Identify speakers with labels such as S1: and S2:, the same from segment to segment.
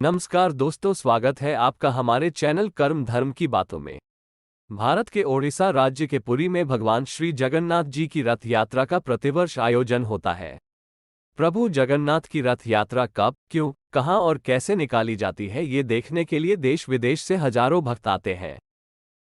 S1: नमस्कार दोस्तों, स्वागत है आपका हमारे चैनल कर्म धर्म की बातों में। भारत के ओडिशा राज्य के पुरी में भगवान श्री जगन्नाथ जी की रथ यात्रा का प्रतिवर्ष आयोजन होता है। प्रभु जगन्नाथ की रथ यात्रा कब, क्यों, कहां और कैसे निकाली जाती है, ये देखने के लिए देश विदेश से हजारों भक्त आते हैं।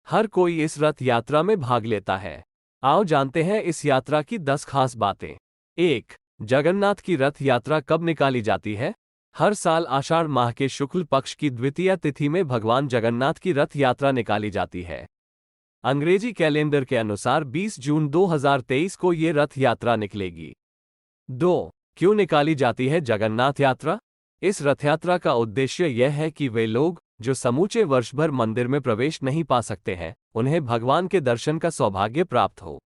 S1: हर कोई इस रथ यात्रा में भाग लेता है। आओ जानते हैं इस यात्रा की 10 खास बातें। 1. जगन्नाथ की रथ यात्रा कब निकाली जाती है? हर साल आषाढ़ माह के शुक्ल पक्ष की द्वितीया तिथि में भगवान जगन्नाथ की रथ यात्रा निकाली जाती है। अंग्रेजी कैलेंडर के अनुसार 20 जून 2023 को ये रथ यात्रा निकलेगी। 2. क्यों निकाली जाती है जगन्नाथ यात्रा? इस रथ यात्रा का उद्देश्य यह है कि वे लोग जो समूचे वर्ष भर मंदिर में प्रवेश नहीं पा सकते हैं, उन्हें भगवान के दर्शन का सौभाग्य प्राप्त हो।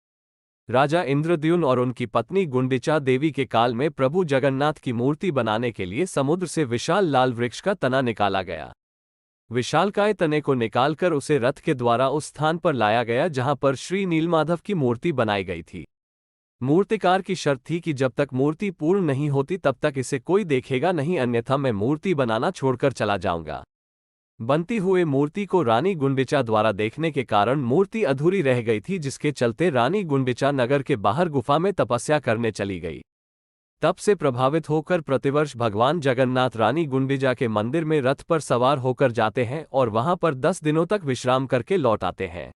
S1: राजा इंद्रद्युम्न और उनकी पत्नी गुंडिचा देवी के काल में प्रभु जगन्नाथ की मूर्ति बनाने के लिए समुद्र से विशाल लाल वृक्ष का तना निकाला गया। विशालकाय तने को निकालकर उसे रथ के द्वारा उस स्थान पर लाया गया जहां पर श्री नीलमाधव की मूर्ति बनाई गई थी। मूर्तिकार की शर्त थी कि जब तक मूर्ति पूर्ण नहीं होती तब तक इसे कोई देखेगा नहीं, अन्यथा मैं मूर्ति बनाना छोड़कर चला जाऊंगा। बनती हुए मूर्ति को रानी गुंडिचा द्वारा देखने के कारण मूर्ति अधूरी रह गई थी, जिसके चलते रानी गुंडिचा नगर के बाहर गुफा में तपस्या करने चली गई। तब से प्रभावित होकर प्रतिवर्ष भगवान जगन्नाथ रानी गुंडिचा के मंदिर में रथ पर सवार होकर जाते हैं और वहां पर 10 दिनों तक विश्राम करके लौट आते हैं।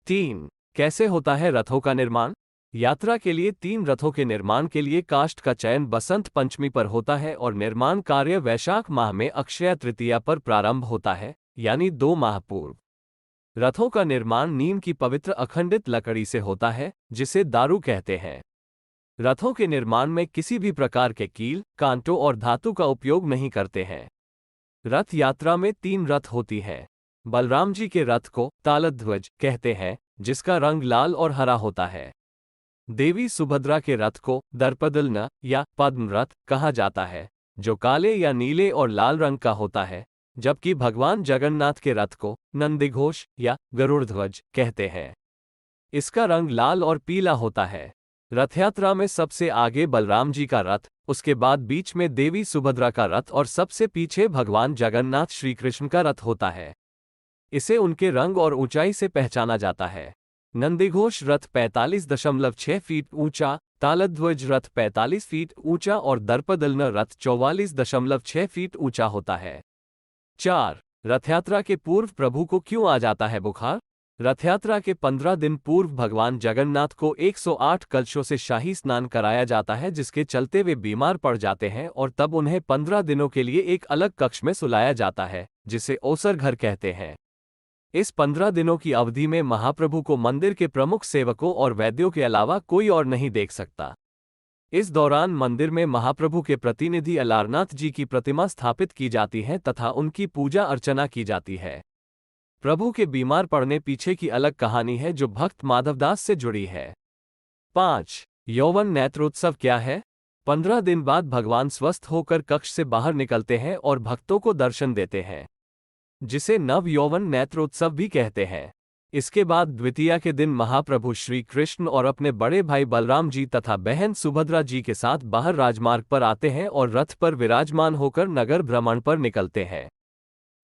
S1: 3. कैसे होता है रथों का निर्माण? यात्रा के लिए 3 रथों के निर्माण के लिए काष्ठ का चयन बसंत पंचमी पर होता है और निर्माण कार्य वैशाख माह में अक्षय तृतीया पर प्रारंभ होता है, यानी 2 माह पूर्व। रथों का निर्माण नीम की पवित्र अखंडित लकड़ी से होता है, जिसे दारू कहते हैं। रथों के निर्माण में किसी भी प्रकार के कील, कांटों और धातु का उपयोग नहीं करते हैं। रथ यात्रा में 3 रथ होती हैं। बलराम जी के रथ को तालध्वज कहते हैं, जिसका रंग लाल और हरा होता है। देवी सुभद्रा के रथ को दर्पदलन या पद्म रथ कहा जाता है, जो काले या नीले और लाल रंग का होता है, जबकि भगवान जगन्नाथ के रथ को नंदीघोष या गरुड़ध्वज कहते हैं। इसका रंग लाल और पीला होता है। रथयात्रा में सबसे आगे बलराम जी का रथ, उसके बाद बीच में देवी सुभद्रा का रथ और सबसे पीछे भगवान जगन्नाथ श्री कृष्ण का रथ होता है। इसे उनके रंग और ऊंचाई से पहचाना जाता है। नंदीघोष रथ 45.6 फीट ऊंचा, तालध्वज रथ 45 फीट ऊंचा और दर्पदलन रथ 44.6 फीट ऊंचा होता है। 4. रथयात्रा के पूर्व प्रभु को क्यों आ जाता है बुखार? रथयात्रा के 15 दिन पूर्व भगवान जगन्नाथ को 108 कलशों से शाही स्नान कराया जाता है, जिसके चलते वे बीमार पड़ जाते हैं और तब उन्हें 15 दिनों के लिए एक अलग कक्ष में सुलाया जाता है, जिसे ओसर घर कहते हैं। इस 15 दिनों की अवधि में महाप्रभु को मंदिर के प्रमुख सेवकों और वैद्यों के अलावा कोई और नहीं देख सकता। इस दौरान मंदिर में महाप्रभु के प्रतिनिधि अलारनाथ जी की प्रतिमा स्थापित की जाती है तथा उनकी पूजा अर्चना की जाती है। प्रभु के बीमार पड़ने पीछे की अलग कहानी है, जो भक्त माधवदास से जुड़ी है। 5. यौवन नेत्रोत्सव क्या है? 15 दिन बाद भगवान स्वस्थ होकर कक्ष से बाहर निकलते हैं और भक्तों को दर्शन देते हैं, जिसे नव यौवन नेत्रोत्सव भी कहते हैं। इसके बाद द्वितीया के दिन महाप्रभु श्री कृष्ण और अपने बड़े भाई बलराम जी तथा बहन सुभद्रा जी के साथ बाहर राजमार्ग पर आते हैं और रथ पर विराजमान होकर नगर भ्रमण पर निकलते हैं।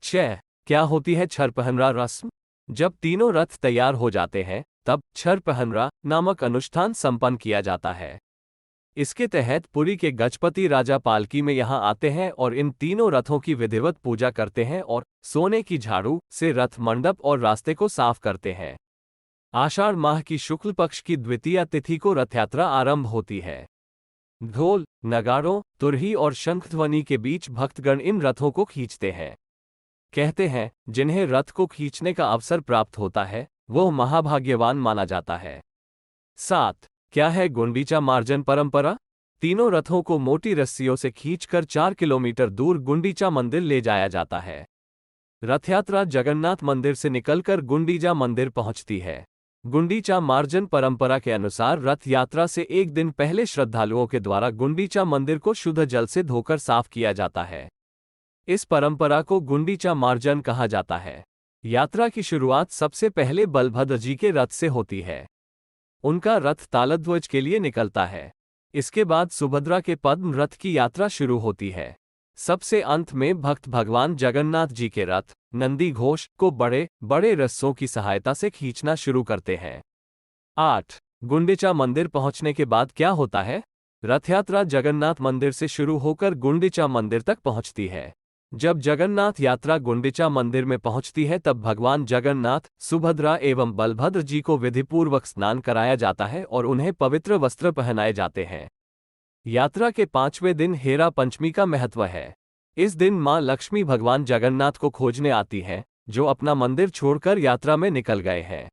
S1: 6. क्या होती है छरपहनरा रस्म? जब तीनों रथ तैयार हो जाते हैं, तब छरपहनरा नामक अनुष्ठान संपन्न किया जाता है। इसके तहत पुरी के गजपति राजा पालकी में यहां आते हैं और इन तीनों रथों की विधिवत पूजा करते हैं और सोने की झाड़ू से रथ मंडप और रास्ते को साफ करते हैं। आषाढ़ माह की शुक्ल पक्ष की द्वितीया तिथि को रथयात्रा आरंभ होती है। ढोल, नगाड़ों, तुरही और शंखध्वनि के बीच भक्तगण इन रथों को खींचते हैं। कहते हैं, जिन्हें रथ को खींचने का अवसर प्राप्त होता है, वह महाभाग्यवान माना जाता है। 7. क्या है गुंडीचा मार्जन परंपरा? तीनों रथों को मोटी रस्सियों से खींचकर 4 किलोमीटर दूर गुंडीचा मंदिर ले जाया जाता है। रथयात्रा जगन्नाथ मंदिर से निकलकर गुंडीचा मंदिर पहुंचती है। गुंडीचा मार्जन परंपरा के अनुसार रथ यात्रा से एक दिन पहले श्रद्धालुओं के द्वारा गुंडीचा मंदिर को शुद्ध जल से धोकर साफ किया जाता है। इस परंपरा को गुंडीचा मार्जन कहा जाता है। यात्रा की शुरुआत सबसे पहले बलभद्र जी के रथ से होती है। उनका रथ तालध्वज के लिए निकलता है। इसके बाद सुभद्रा के पद्म रथ की यात्रा शुरू होती है। सबसे अंत में भक्त भगवान जगन्नाथ जी के रथ नंदी घोष को बड़े बड़े रस्सों की सहायता से खींचना शुरू करते हैं। 8. गुंडिचा मंदिर पहुंचने के बाद क्या होता है? रथयात्रा जगन्नाथ मंदिर से शुरू होकर गुंडिचा मंदिर तक पहुंचती है। जब जगन्नाथ यात्रा गुंडिचा मंदिर में पहुंचती है तब भगवान जगन्नाथ, सुभद्रा एवं बलभद्र जी को विधिपूर्वक स्नान कराया जाता है और उन्हें पवित्र वस्त्र पहनाए जाते हैं। यात्रा के 5वें दिन हेरा पंचमी का महत्व है। इस दिन मां लक्ष्मी भगवान जगन्नाथ को खोजने आती हैं, जो अपना मंदिर छोड़कर यात्रा में निकल गए हैं।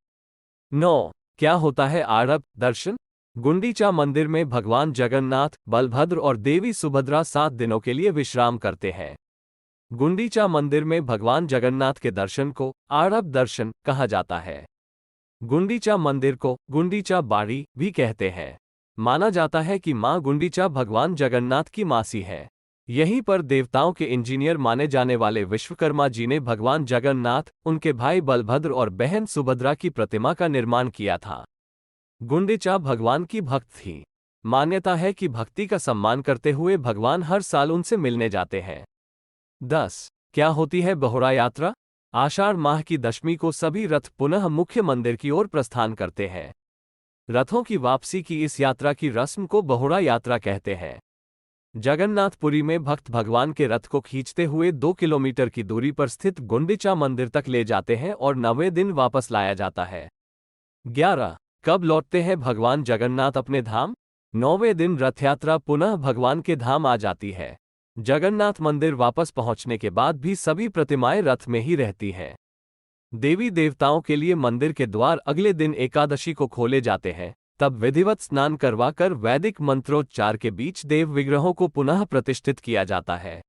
S1: 9. क्या होता है आरब दर्शन? गुंडीचा मंदिर में भगवान जगन्नाथ, बलभद्र और देवी सुभद्रा 7 दिनों के लिए विश्राम करते हैं। गुंडीचा मंदिर में भगवान जगन्नाथ के दर्शन को आरब दर्शन कहा जाता है। गुंडीचा मंदिर को गुंडीचा बाड़ी भी कहते हैं। माना जाता है कि मां गुंडीचा भगवान जगन्नाथ की मासी है। यहीं पर देवताओं के इंजीनियर माने जाने वाले विश्वकर्मा जी ने भगवान जगन्नाथ, उनके भाई बलभद्र और बहन सुभद्रा की प्रतिमा का निर्माण किया था। गुंडीचा भगवान की भक्त थी। मान्यता है कि भक्ति का सम्मान करते हुए भगवान हर साल उनसे मिलने जाते हैं। 10. क्या होती है बहुड़ा यात्रा? आषाढ़ माह की दशमी को सभी रथ पुनः मुख्य मंदिर की ओर प्रस्थान करते हैं। रथों की वापसी की इस यात्रा की रस्म को बहुड़ा यात्रा कहते हैं। जगन्नाथपुरी में भक्त भगवान के रथ को खींचते हुए 2 किलोमीटर की दूरी पर स्थित गुंडीचा मंदिर तक ले जाते हैं और 9वें दिन वापस लाया जाता है। 11. कब लौटते हैं भगवान जगन्नाथ अपने धाम? 9वें दिन रथयात्रा पुनः भगवान के धाम आ जाती है। जगन्नाथ मंदिर वापस पहुंचने के बाद भी सभी प्रतिमाएं रथ में ही रहती हैं। देवी देवताओं के लिए मंदिर के द्वार अगले दिन एकादशी को खोले जाते हैं। तब विधिवत स्नान करवाकर वैदिक मंत्रोच्चार के बीच देव विग्रहों को पुनः प्रतिष्ठित किया जाता है।